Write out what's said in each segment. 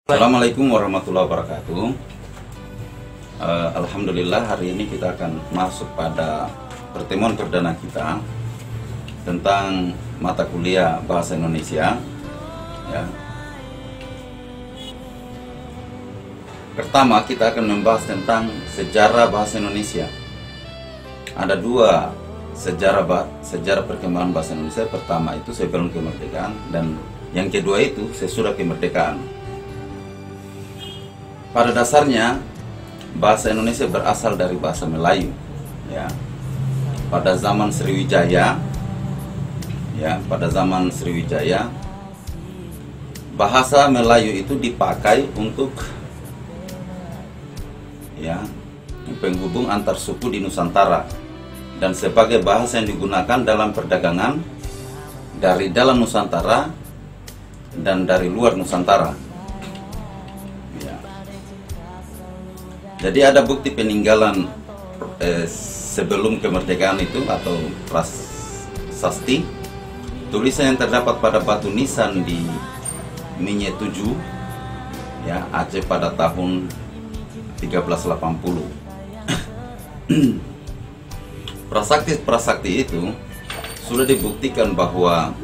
Assalamualaikum warahmatullahi wabarakatuh. Alhamdulillah, hari ini kita akan masuk pada pertemuan perdana kita tentang mata kuliah Bahasa Indonesia. Ya. Pertama, kita akan membahas tentang sejarah bahasa Indonesia. Ada dua sejarah perkembangan bahasa Indonesia. Pertama itu sebelum kemerdekaan, dan yang kedua itu sesudah kemerdekaan. Pada dasarnya bahasa Indonesia berasal dari bahasa Melayu. Ya. Pada zaman Sriwijaya, bahasa Melayu itu dipakai untuk penghubung antar suku di Nusantara dan sebagai bahasa yang digunakan dalam perdagangan dari dalam Nusantara dan dari luar Nusantara. Jadi ada bukti peninggalan sebelum kemerdekaan itu atau prasasti, tulisan yang terdapat pada batu nisan di Minye 7, ya, Aceh pada tahun 1380. Prasakti itu sudah dibuktikan bahwa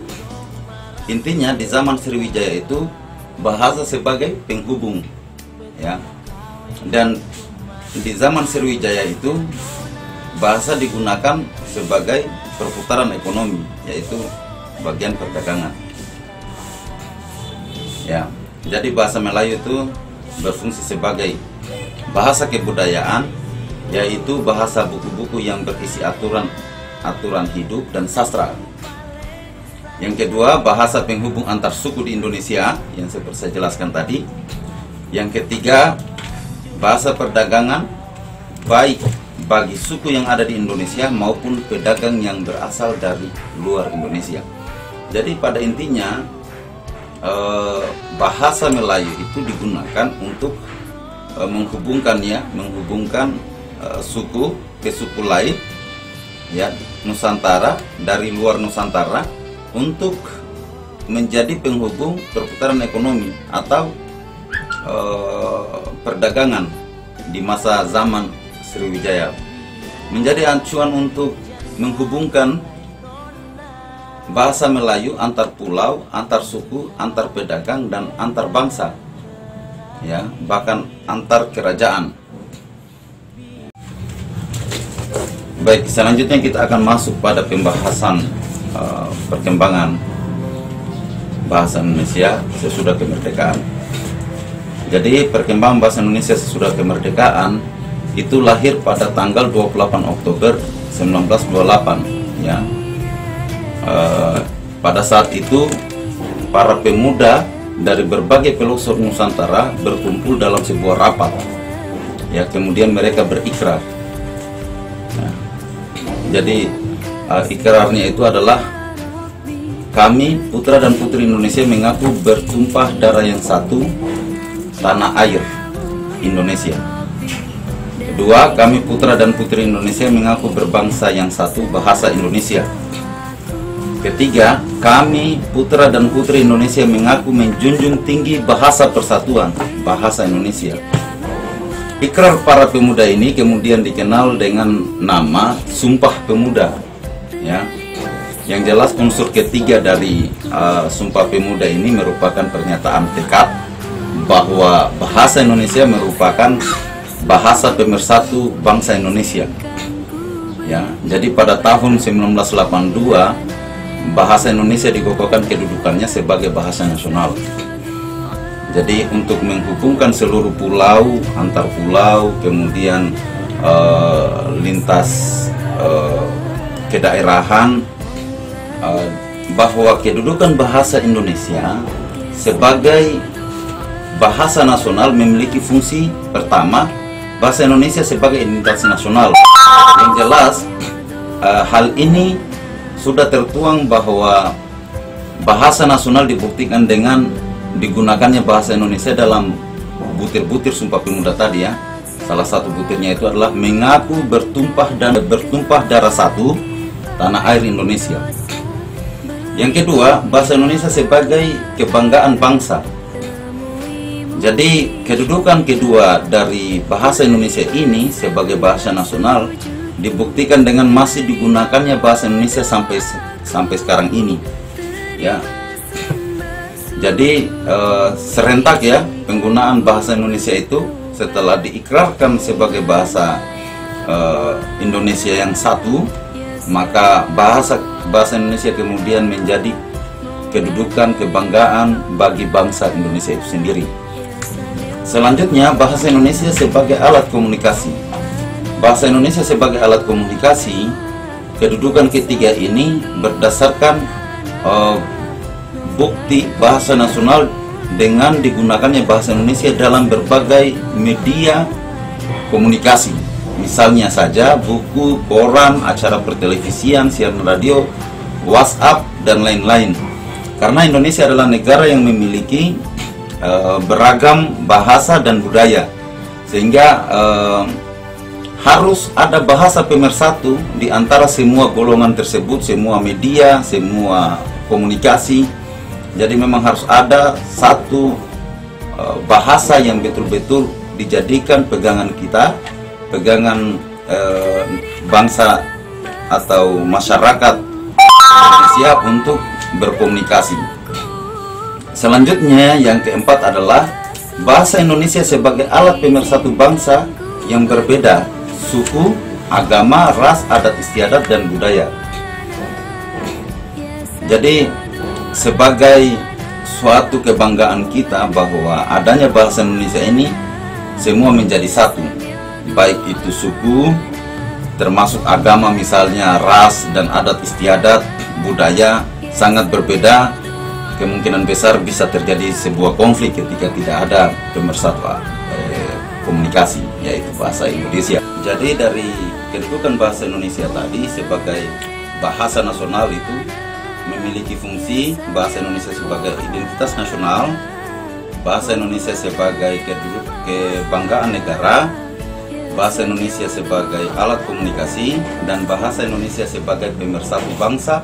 intinya di zaman Sriwijaya itu bahasa sebagai penghubung, ya, dan di zaman Sriwijaya itu bahasa digunakan sebagai perputaran ekonomi, yaitu bagian perdagangan. Ya, jadi bahasa Melayu itu berfungsi sebagai bahasa kebudayaan, yaitu bahasa buku-buku yang berisi aturan hidup dan sastra. Yang kedua, bahasa penghubung antar suku di Indonesia yang seperti saya jelaskan tadi. Yang ketiga, bahasa perdagangan baik bagi suku yang ada di Indonesia maupun pedagang yang berasal dari luar Indonesia. Jadi pada intinya bahasa Melayu itu digunakan untuk menghubungkan suku ke suku lain, ya, Nusantara dari luar Nusantara, untuk menjadi penghubung perputaran ekonomi atau perdagangan di masa zaman Sriwijaya, menjadi acuan untuk menghubungkan bahasa Melayu antar pulau, antar suku, antar pedagang, dan antar bangsa, ya, bahkan antar kerajaan. Baik, selanjutnya kita akan masuk pada pembahasan perkembangan bahasa Indonesia sesudah kemerdekaan. Jadi perkembangan bahasa Indonesia sesudah kemerdekaan itu lahir pada tanggal 28 Oktober 1928, ya. Pada saat itu para pemuda dari berbagai pelosok Nusantara berkumpul dalam sebuah rapat, ya, kemudian mereka berikrar. Nah, jadi ikrarnya itu adalah, kami putra dan putri Indonesia mengaku bertumpah darah yang satu, tanah air Indonesia. Kedua, kami putra dan putri Indonesia mengaku berbangsa yang satu, bahasa Indonesia. Ketiga, kami putra dan putri Indonesia mengaku menjunjung tinggi bahasa persatuan, bahasa Indonesia. Ikrar para pemuda ini kemudian dikenal dengan nama Sumpah Pemuda, ya. Yang jelas unsur ketiga dari Sumpah Pemuda ini merupakan pernyataan tekad bahwa bahasa Indonesia merupakan bahasa pemersatu bangsa Indonesia, ya. Jadi pada tahun 1982 bahasa Indonesia dikukuhkan kedudukannya sebagai bahasa nasional. Jadi untuk menghubungkan seluruh pulau, antar pulau, kemudian lintas kedaerahan, bahwa kedudukan bahasa Indonesia sebagai bahasa nasional memiliki fungsi pertama, bahasa Indonesia sebagai identitas nasional. Yang jelas hal ini sudah tertuang bahwa bahasa nasional dibuktikan dengan digunakannya bahasa Indonesia dalam butir-butir Sumpah Pemuda tadi, ya. Salah satu butirnya itu adalah mengaku bertumpah darah satu, tanah air Indonesia. Yang kedua, bahasa Indonesia sebagai kebanggaan bangsa. Jadi kedudukan kedua dari bahasa Indonesia ini sebagai bahasa nasional dibuktikan dengan masih digunakannya bahasa Indonesia sampai sekarang ini, ya. Jadi serentak ya penggunaan bahasa Indonesia itu setelah diikrarkan sebagai bahasa Indonesia yang satu, maka bahasa Indonesia kemudian menjadi kedudukan kebanggaan bagi bangsa Indonesia itu sendiri. Selanjutnya, bahasa Indonesia sebagai alat komunikasi. Bahasa Indonesia sebagai alat komunikasi, kedudukan ketiga ini berdasarkan bukti bahasa nasional dengan digunakannya bahasa Indonesia dalam berbagai media komunikasi. Misalnya saja buku, koran, acara pertelevisian, siaran radio, WhatsApp, dan lain-lain. Karena Indonesia adalah negara yang memiliki beragam bahasa dan budaya, sehingga harus ada bahasa pemersatu di antara semua golongan tersebut, semua media, semua komunikasi. Jadi memang harus ada satu bahasa yang betul-betul dijadikan pegangan kita, pegangan bangsa atau masyarakat Indonesia untuk berkomunikasi. Selanjutnya, yang keempat adalah bahasa Indonesia sebagai alat pemersatu bangsa yang berbeda suku, agama, ras, adat istiadat, dan budaya. Jadi sebagai suatu kebanggaan kita bahwa adanya bahasa Indonesia ini semua menjadi satu, baik itu suku, termasuk agama misalnya, ras dan adat istiadat, budaya sangat berbeda. Kemungkinan besar bisa terjadi sebuah konflik ketika tidak ada pemersatuan komunikasi, yaitu bahasa Indonesia. Jadi dari kedudukan bahasa Indonesia tadi sebagai bahasa nasional itu memiliki fungsi bahasa Indonesia sebagai identitas nasional, bahasa Indonesia sebagai kebanggaan negara, bahasa Indonesia sebagai alat komunikasi, dan bahasa Indonesia sebagai pemersatu bangsa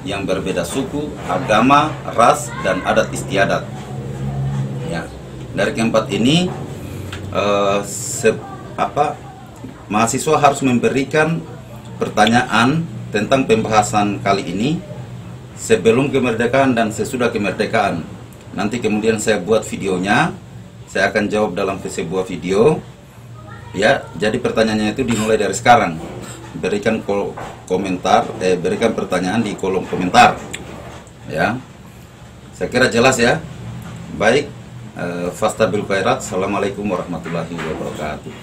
yang berbeda suku, agama, ras, dan adat istiadat. Ya, dari keempat ini mahasiswa harus memberikan pertanyaan tentang pembahasan kali ini sebelum kemerdekaan dan sesudah kemerdekaan. Nanti kemudian saya buat videonya, saya akan jawab dalam sebuah video. Ya, jadi pertanyaannya itu dimulai dari sekarang. Berikan berikan pertanyaan di kolom komentar. Ya, saya kira jelas ya. Baik, fastabil khairat. Assalamualaikum warahmatullahi wabarakatuh.